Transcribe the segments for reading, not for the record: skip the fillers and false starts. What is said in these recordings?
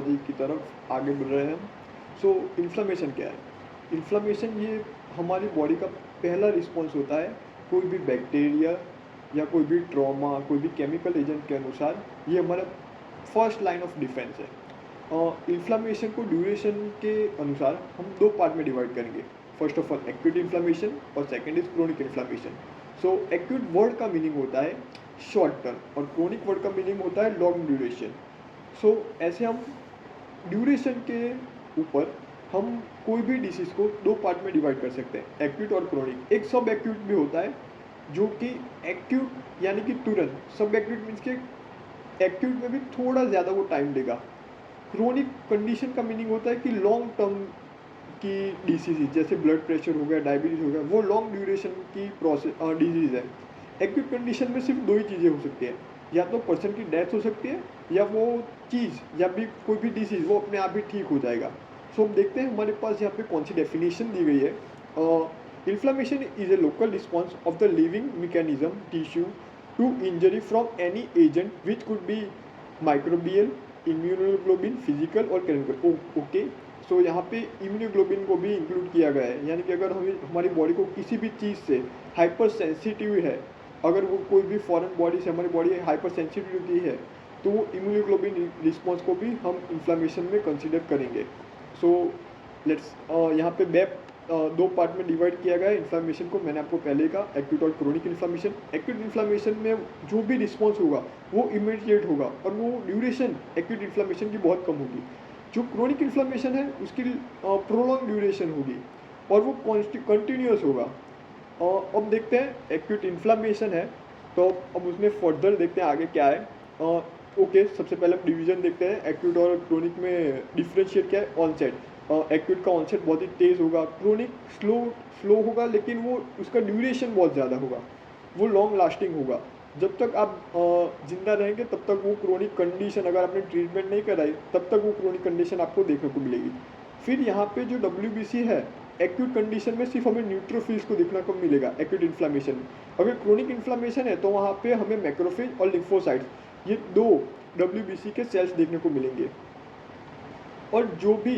Physiology की तरफ आगे बढ़ रहे हैं हम। सो इन्फ्लेमेशन क्या है? इन्फ्लेमेशन ये हमारी बॉडी का पहला रिस्पॉन्स होता है कोई भी बैक्टीरिया या कोई भी ट्रॉमा, कोई भी केमिकल एजेंट के अनुसार। ये हमारा फर्स्ट लाइन ऑफ डिफेंस है। इन्फ्लामेशन को ड्यूरेशन के अनुसार हम दो पार्ट में डिवाइड करेंगे। First of all acute inflammation और second is chronic inflammation. So acute word का मीनिंग होता है शॉर्ट टर्म और क्रोनिक वर्ड का मीनिंग होता है लॉन्ग ड्यूरेशन। सो ऐसे हम ड्यूरेशन के ऊपर हम कोई भी डिसीज़ को दो पार्ट में डिवाइड कर सकते हैं, एक्यूट और क्रोनिक। एक सब एक्यूट भी होता है जो कि एक्यूट यानी कि तुरंत, सब एक्यूट मीन्स के एक्यूट में भी थोड़ा ज़्यादा वो टाइम लेगा। क्रोनिक कंडीशन का मीनिंग होता है कि लॉन्ग टर्म की डिसीज़, जैसे ब्लड प्रेशर हो गया, डायबिटीज़ हो गया, वो लॉन्ग ड्यूरेशन की प्रोसेस डिजीज़ है। एक्यूट कंडीशन में सिर्फ दो ही चीज़ें हो सकती है, या तो पर्सन की डेथ हो सकती है या वो चीज़ या भी कोई भी डिसीज़ वो अपने आप ही ठीक हो जाएगा। सो हम देखते हैं हमारे पास यहाँ पे कौन सी डेफिनेशन दी गई है। Inflammation is a local response of the living mechanism tissue to injury from any agent which could be microbial, immunoglobin, physical और केमिकल। ओके, सो यहाँ पे इम्यूनोग्लोबिन को भी इंक्लूड किया गया है, यानी कि अगर हमारी बॉडी को किसी भी चीज़ से हाइपर सेंसिटिव है, अगर वो कोई भी फॉरेन बॉडी से हमारी बॉडी हाइपर सेंसिटिविटी है, तो वो इम्यूनोग्लोबिन रिस्पॉन्स को भी हम इन्फ्लामेशन में कंसिडर करेंगे। सो लेट्स यहाँ पे दो पार्ट में डिवाइड किया गया है इन्फ्लामेशन को। मैंने आपको पहले कहा एक्यूट और क्रोनिक इन्फ्लामेशन। एक्यूट इन्फ्लामेशन में जो भी रिस्पॉन्स होगा वो इमीडिएट होगा और वो ड्यूरेशन एक्यूट इन्फ्लामेशन की बहुत कम होगी। जो क्रोनिक इन्फ्लामेशन है उसकी प्रोलॉन्ग ड्यूरेशन होगी और वो कंटिन्यूस होगा। अब देखते हैं एक्यूट इन्फ्लामेशन है तो अब उसमें फर्दर देखते हैं आगे क्या है। ओके, सबसे पहले हम डिवीजन देखते हैं एक्यूट और क्रोनिक में। डिफरेंशिएट क्या है? ऑनसेट। एक्यूट का ऑनसेट बहुत ही तेज़ होगा, क्रोनिक स्लो होगा, लेकिन वो उसका ड्यूरेशन बहुत ज़्यादा होगा, वो लॉन्ग लास्टिंग होगा। जब तक आप जिंदा रहेंगे तब तक वो क्रोनिक कंडीशन, अगर आपने ट्रीटमेंट नहीं कराई तब तक वो क्रोनिक कंडीशन आपको देखने को मिलेगी। फिर यहाँ पे जो WBC है, एक्यूट कंडीशन में सिर्फ हमें न्यूट्रोफिल्स को देखने को मिलेगा एक्यूट इन्फ्लामेशन में। अगर क्रोनिक इन्फ्लामेशन है तो वहाँ पे हमें मैक्रोफेज और लिम्फोसाइट्स, ये दो WBC के सेल्स देखने को मिलेंगे। और जो भी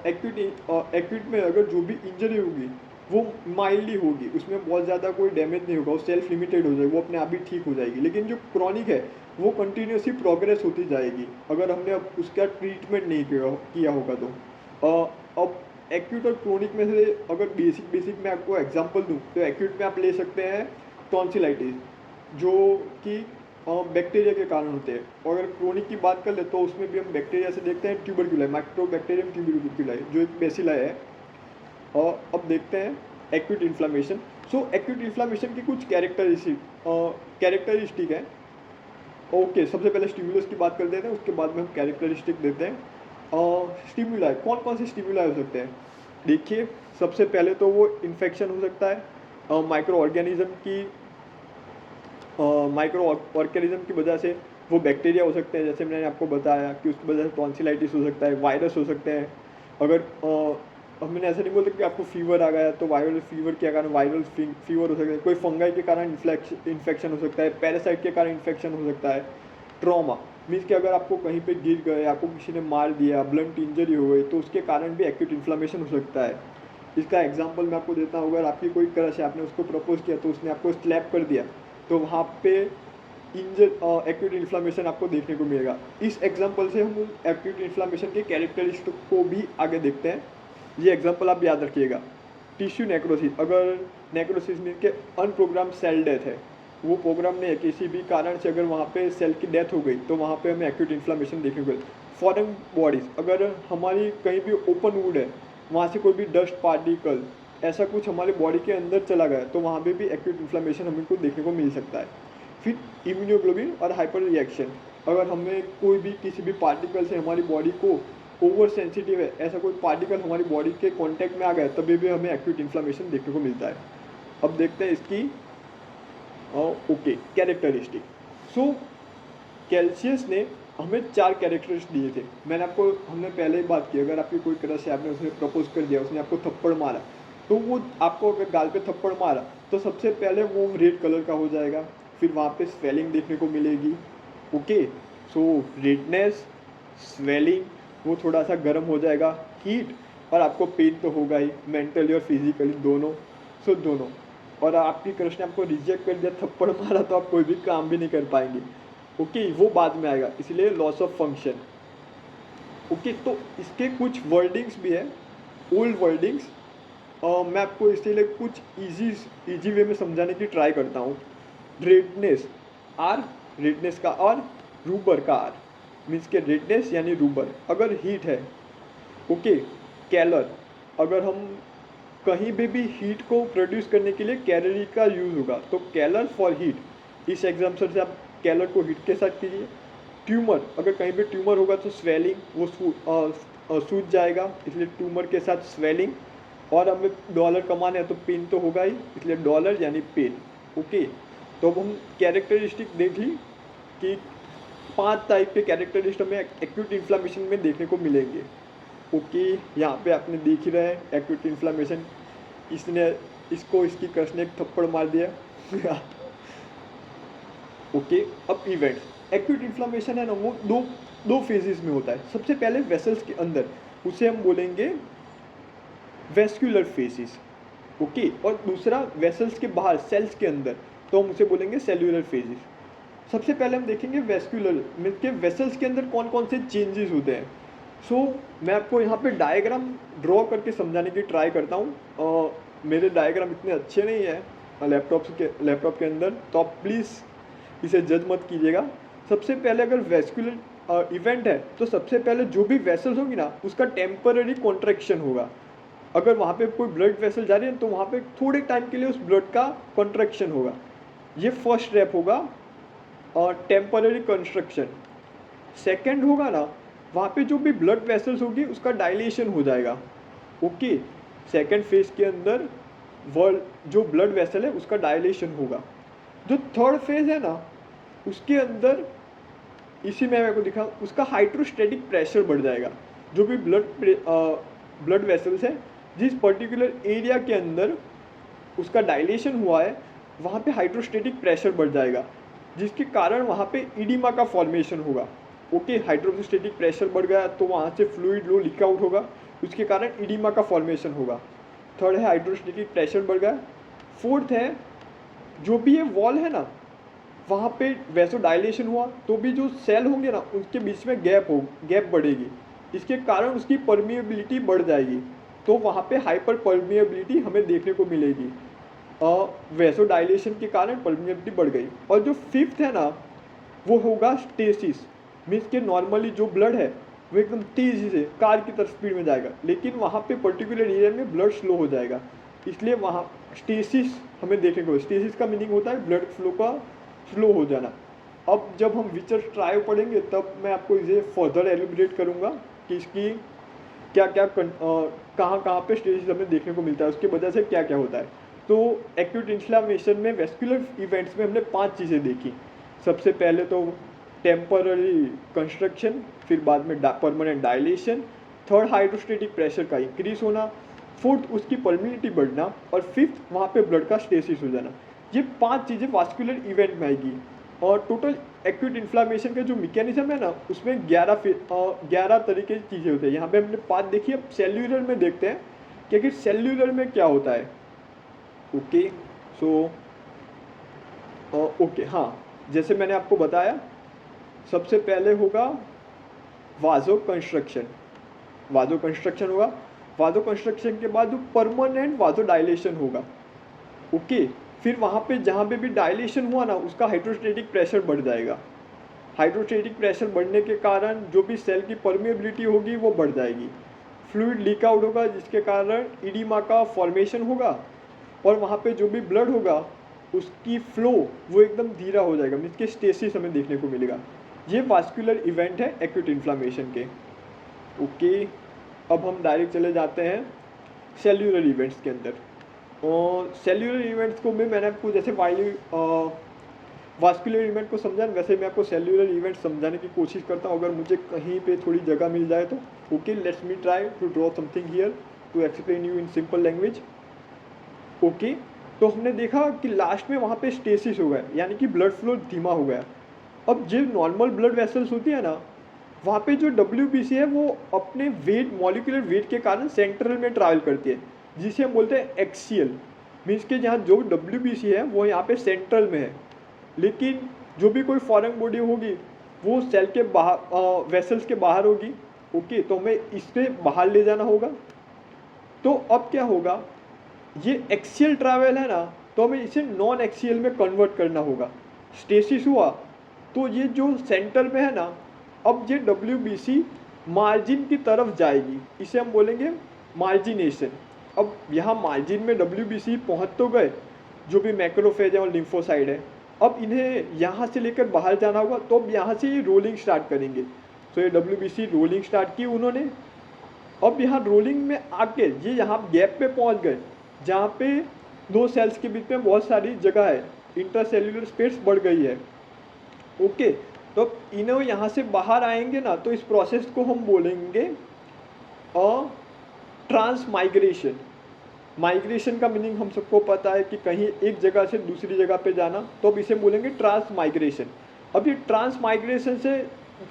एक्यूट में अगर जो भी इंजरी होगी वो माइल्डली होगी, उसमें बहुत ज़्यादा कोई डैमेज नहीं होगा, वो सेल्फ लिमिटेड हो जाएगी, वो अपने आप ही ठीक हो जाएगी। लेकिन जो क्रॉनिक है वो कंटिन्यूसली प्रोग्रेस होती जाएगी अगर हमने अब उसका ट्रीटमेंट नहीं किया होगा तो। अब एक्यूट और क्रोनिक में से अगर बेसिक मैं आपको एग्जांपल दूं तो एक्यूट में आप ले सकते हैं टॉन्सिलाइटिस, जो कि बैक्टीरिया के कारण होते हैं। और अगर क्रोनिक की बात कर ले तो उसमें भी हम बैक्टीरिया से देखते हैं ट्यूबरक्यूलाई, माइक्रोबैक्टीरियम ट्यूबरक्यूलाई, जो एक बेसिलाई है। और अब देखते हैं acute inflammation. So acute inflammation की कुछ कैरेक्टरिस्टिक है। ओके, सबसे पहले स्टिमुलस की बात कर देते हैं, उसके बाद में हम कैरेक्टरिस्टिक देते हैं। स्टिमुलाई, कौन कौन से स्टिमुलाई हो सकते हैं? देखिए, सबसे पहले तो वो इन्फेक्शन हो सकता है माइक्रो ऑर्गेनिज्म की वजह से। वो बैक्टीरिया हो सकते हैं, जैसे मैंने आपको बताया कि उसकी वजह से टॉन्सिलाइटिस हो सकता है। वायरस हो सकते हैं, अगर अब मैंने ऐसा नहीं बोलता कि आपको फीवर आ गया तो वायरल फीवर के कारण वायरल फीवर हो सकता है। कोई फंगाई के कारण इन्फेक्शन हो सकता है, पैरासाइट के कारण इन्फेक्शन हो सकता है। ट्रॉमा मीन्स कि अगर आपको कहीं पे गिर गए, आपको किसी ने मार दिया, ब्लंट इंजरी हो गई, तो उसके कारण भी एक्यूट इन्फ्लामेशन हो सकता है। इसका एग्जांपल मैं आपको देता हूँ। अगर आपकी कोई क्रश है, आपने उसको प्रपोज किया तो उसने आपको स्लैप कर दिया, तो वहाँ पे एक्यूट इन्फ्लामेशन आपको देखने को मिलेगा। इस एग्जांपल से हम एक्यूट इन्फ्लामेशन के कैरेक्टरिस्टिक को भी आगे देखते हैं। ये एग्जांपल आप याद रखिएगा। टिश्यू नेक्रोसिस, अगर नेक्रोसिस मीन के अनप्रोग्राम सेल डेथ है, वो प्रोग्राम नहीं है, किसी भी कारण से अगर वहाँ पे सेल की डेथ हो गई तो वहाँ पे हमें एक्यूट इन्फ्लामेशन देखने को मिलेगा। फॉरेन बॉडीज, अगर हमारी कहीं भी ओपन वुड है, वहाँ से कोई भी डस्ट पार्टिकल ऐसा कुछ हमारे बॉडी के अंदर चला गया तो वहाँ पे भी एक्यूट इन्फ्लामेशन हमको देखने को मिल सकता है। फिर इम्यूनोग्लोबिन और हाइपर रिएक्शन, अगर हमें कोई भी किसी भी पार्टिकल से हमारी बॉडी को ओवर सेंसिटिव है, ऐसा कोई पार्टिकल हमारी बॉडी के कांटेक्ट में आ गया तभी भी हमें एक्यूट इन्फ्लामेशन देखने को मिलता है। अब देखते हैं इसकी ओके कैरेक्टरिस्टिक। सो कैल्सियस ने हमें 4 कैरेक्टर्स दिए थे। हमने पहले ही बात की, अगर आपकी कोई क्रश है, आपने उसने प्रपोज कर दिया, उसने आपको थप्पड़ मारा, तो वो आपको अगर गाल पे थप्पड़ मारा तो सबसे पहले वो रेड कलर का हो जाएगा। फिर वहाँ पे स्वेलिंग देखने को मिलेगी। ओके, सो रेडनेस, स्वेलिंग, वो थोड़ा सा गर्म हो जाएगा, हीट, और आपको पेन तो होगा ही, मेंटली और फिजिकली दोनों। सो दोनों। और आपकी क्रश ने आपको रिजेक्ट कर दिया, थप्पड़ मारा, तो आप कोई भी काम भी नहीं कर पाएंगे। ओके, वो बाद में आएगा, इसलिए लॉस ऑफ फंक्शन। ओके, तो इसके कुछ वर्डिंग्स भी है, ओल्ड वर्डिंग्स। मैं आपको इसीलिए कुछ इजी वे में समझाने की ट्राई करता हूँ। रेडनेस, आर, रेडनेस का आर, रूबर का आर, मीन्स के रेडनेस यानी रूबर अगर हीट है। ओके, कैलर, अगर हम कहीं भी हीट को प्रोड्यूस करने के लिए कैलरी का यूज़ होगा, तो कैलर फॉर हीट। इस एग्जाम्पल से आप कैलर को हीट के साथ कीजिए। ट्यूमर, अगर कहीं भी ट्यूमर होगा तो स्वेलिंग, वो सूज जाएगा, इसलिए ट्यूमर के साथ स्वेलिंग। और हमें डॉलर कमाना है तो पेन तो होगा ही, इसलिए डॉलर यानी पेन। ओके, तो अब हम कैरेक्टरिस्टिक देख ली कि 5 टाइप के कैरेक्टरिस्टिक हमें एक्यूट इन्फ्लामेशन में देखने को मिलेंगे। ओके, यहाँ पे आपने देख ही रहे हैं एक्यूट इन्फ्लामेशन, इसने इसको इसकी क्रश ने एक थप्पड़ मार दिया। ओके, अब इवेंट्स। एक्यूट इन्फ्लामेशन है ना, वो दो फेजेस में होता है। सबसे पहले वेसल्स के अंदर, उसे हम बोलेंगे वेस्क्यूलर फेसिस। ओके, और दूसरा वेसल्स के बाहर सेल्स के अंदर, तो हम उसे बोलेंगे सेल्यूलर फेजिस। सबसे पहले हम देखेंगे वेस्क्यूलर, मीन्स के वेसल्स के अंदर कौन कौन से चेंजेस होते हैं। सो मैं आपको यहाँ पे डायग्राम ड्रॉ करके समझाने की ट्राई करता हूँ। मेरे डायग्राम इतने अच्छे नहीं है लैपटॉप के अंदर, तो आप प्लीज़ इसे जज मत कीजिएगा। सबसे पहले अगर वेस्क्यूलर इवेंट है, तो सबसे पहले जो भी वेसल्स होगी ना, उसका टेम्पररी कॉन्ट्रैक्शन होगा। अगर वहाँ पे कोई ब्लड वेसल जा रही है तो वहाँ पे थोड़े टाइम के लिए उस ब्लड का कॉन्ट्रैक्शन होगा। ये फर्स्ट स्टेप होगा, और टेम्पररी कंस्ट्रक्शन। सेकंड होगा ना, वहाँ पे जो भी ब्लड वेसल्स होगी उसका डायलेशन हो जाएगा। ओके, सेकंड फेज के अंदर जो ब्लड वेसल है उसका डायलेशन होगा। जो थर्ड फेज है ना, उसके अंदर, इसी में मेरे को दिखा, उसका हाइड्रोस्टेटिक प्रेशर बढ़ जाएगा। जो भी ब्लड वेसल्स है, जिस पर्टिकुलर एरिया के अंदर उसका डायलेशन हुआ है, वहाँ पे हाइड्रोस्टेटिक प्रेशर बढ़ जाएगा, जिसके कारण वहाँ पे इडिमा का फॉर्मेशन होगा। ओके, हाइड्रोस्टेटिक प्रेशर बढ़ गया तो वहाँ से फ्लूइड लो लीक आउट होगा, उसके कारण इडिमा का फॉर्मेशन होगा। थर्ड है हाइड्रोस्टेटिक प्रेशर बढ़ गया। फोर्थ है, जो भी ये वॉल है ना, वहाँ पे वैसो डायलेशन हुआ तो भी जो सेल होंगे ना, उनके बीच में गैप बढ़ेगी, इसके कारण उसकी परमिएबिलिटी बढ़ जाएगी, तो वहाँ पे हाइपर परमिएबिलिटी हमें देखने को मिलेगी। वैसो डायलेशन के कारण परमिएबिलिटी बढ़ गई। और जो फिफ्थ है ना, वो होगा स्टेसिस, मीन्स के नॉर्मली जो ब्लड है वो एकदम तेज़ी से कार की तरफ स्पीड में जाएगा, लेकिन वहाँ पे पर्टिकुलर एरिया में ब्लड स्लो हो जाएगा, इसलिए वहाँ स्टेसिस हमें देखने को। स्टेसिस का मीनिंग होता है ब्लड फ्लो का स्लो हो जाना। अब जब हम विचर ट्रायो पढ़ेंगे तब मैं आपको इसे फर्दर एलिब्रेट करूँगा कि इसकी क्या क्या कहाँ कहाँ पे स्टेजेस हमें देखने को मिलता है, उसकी वजह से क्या क्या होता है। तो एक्यूट इन्फ्लामेशन में वेस्कुलर इवेंट्स में हमने 5 चीज़ें देखी। सबसे पहले तो टेम्पररी कंस्ट्रक्शन, फिर बाद में permanent dilation, third hydrostatic pressure का इंक्रीज होना, फोर्थ उसकी परमिनिटी बढ़ना, और फिफ्थ वहाँ पे ब्लड का स्टेसिस हो जाना। ये 5 चीज़ें वास्कुलर इवेंट में आएगी। और टोटल एक्यूट इन्फ्लामेशन का जो मैकेनिज्म है ना, उसमें 11 तरीके की चीज़ें होती है। यहाँ पे हमने 5 देखी, अब सेल्यूलर में देखते हैं कि आखिर सेल्यूलर में क्या होता है। ओके, सो ओके, हाँ, जैसे मैंने आपको बताया, सबसे पहले होगा वाजो कंस्ट्रक्शन। वाजो कंस्ट्रक्शन के बाद जो परमानेंट वाजो डायलेशन होगा। ओके, फिर वहाँ पे जहाँ पे भी डायलेशन हुआ ना, उसका हाइड्रोस्टेटिक प्रेशर बढ़ जाएगा। हाइड्रोस्टेटिक प्रेशर बढ़ने के कारण जो भी सेल की परमिएबिलिटी होगी वो बढ़ जाएगी। फ्लूइड लीक आउट होगा, जिसके कारण इडिमा का फॉर्मेशन होगा, और वहाँ पे जो भी ब्लड होगा उसकी फ्लो वो एकदम धीरा हो जाएगा, मीन्स के स्टेसिस हमें देखने को मिलेगा। ये वास्कुलर इवेंट है एक्यूट इन्फ्लामेशन के। ओके, अब हम डायरेक्ट चले जाते हैं सेल्यूलर इवेंट्स के अंदर। और सेल्यूलर इवेंट्स को भी मैंने आपको जैसे वास्कुलर इवेंट को समझा, वैसे मैं आपको सेल्यूलर इवेंट समझाने की कोशिश करता हूँ, अगर मुझे कहीं पे थोड़ी जगह मिल जाए तो। Okay, let's me try to draw something here to explain you in simple language. Okay, तो हमने देखा कि लास्ट में वहाँ पे स्टेसिस हो गया, यानी कि ब्लड फ्लो धीमा हो गया। अब जो नॉर्मल ब्लड वेसल्स होती है ना, वहाँ पे जो WBC है वो अपने वेट, मॉलिक्यूलर वेट के कारण सेंट्रल में ट्रैवल करती है, जिसे हम बोलते हैं एक्सियल। मीन्स के जहाँ जो WBC है वो यहाँ पे सेंट्रल में है, लेकिन जो भी कोई फॉरेन बॉडी होगी वो सेल के बाहर, वेसल्स के बाहर होगी। ओके, तो हमें इससे बाहर ले जाना होगा। तो अब क्या होगा, ये एक्सियल ट्रैवल है ना, तो हमें इसे नॉन एक्सियल में कन्वर्ट करना होगा। स्टेसिस हुआ तो ये जो सेंटर में है ना, अब ये WBC मार्जिन की तरफ जाएगी, इसे हम बोलेंगे मार्जिनेशन। अब यहाँ मार्जिन में WBC पहुँच तो गए, जो भी मैक्रोफेज है और लिम्फोसाइड है, अब इन्हें यहाँ से लेकर बाहर जाना होगा, तो अब यहाँ से ये रोलिंग स्टार्ट करेंगे। तो ये WBC रोलिंग स्टार्ट की उन्होंने। अब यहाँ रोलिंग में आके ये यहाँ गैप पे पहुँच गए, जहाँ पे दो सेल्स के बीच में बहुत सारी जगह है, इंटरसेल्यूलर स्पेस बढ़ गई है। ओके, तो इन्हें यहाँ से बाहर आएंगे ना, तो इस प्रोसेस को हम बोलेंगे ट्रांसमाइग्रेशन। माइग्रेशन का मीनिंग हम सबको पता है कि कहीं एक जगह से दूसरी जगह पे जाना, तो अब इसे बोलेंगे ट्रांसमाइग्रेशन। अब ये ट्रांसमाइग्रेशन से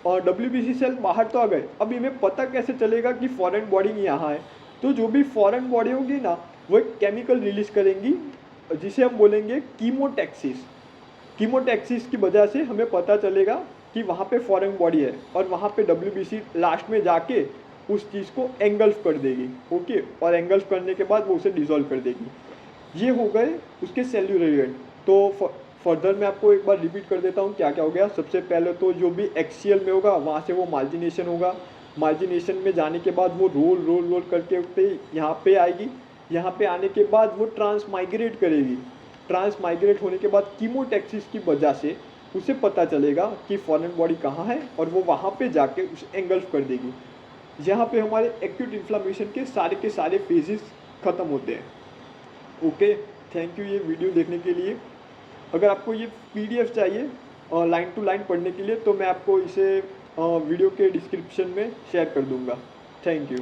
WBC सेल बाहर तो आ गए, अब इन्हें पता कैसे चलेगा कि फॉरेन बॉडी यहाँ है। तो जो भी फॉरेन बॉडी होगी ना, वो एक केमिकल रिलीज करेंगी, जिसे हम बोलेंगे कीमोटैक्सिस। कीमोटैक्सिस की वजह से हमें पता चलेगा कि वहाँ पे फॉरेन बॉडी है, और वहाँ पे WBC लास्ट में जाके उस चीज़ को एंगल्फ कर देगी। ओके, और एंगल्फ करने के बाद वो उसे डिसॉल्व कर देगी। ये हो गए उसके सेल्यूलर इवेंट। तो फर्दर मैं आपको एक बार रिपीट कर देता हूँ क्या क्या हो गया। सबसे पहले तो जो भी एक्सियल में होगा वहाँ से वो मार्जिनेशन होगा। मार्जिनेशन में जाने के बाद वो रोल रोल रोल करके उठते यहाँ पे आएगी। यहाँ पे आने के बाद वो ट्रांसमाइग्रेट करेगी। ट्रांसमाइग्रेट होने के बाद कीमोटैक्सिस की वजह से उसे पता चलेगा कि फॉरेन बॉडी कहाँ है, और वो वहाँ पे जाके उसे एंगल्फ कर देगी। यहाँ पे हमारे एक्यूट इन्फ्लामेशन के सारे फेजेस ख़त्म होते हैं। ओके, थैंक यू ये वीडियो देखने के लिए। अगर आपको ये PDF चाहिए लाइन टू लाइन पढ़ने के लिए, तो मैं आपको इसे वीडियो के डिस्क्रिप्शन में शेयर कर दूँगा। Thank you.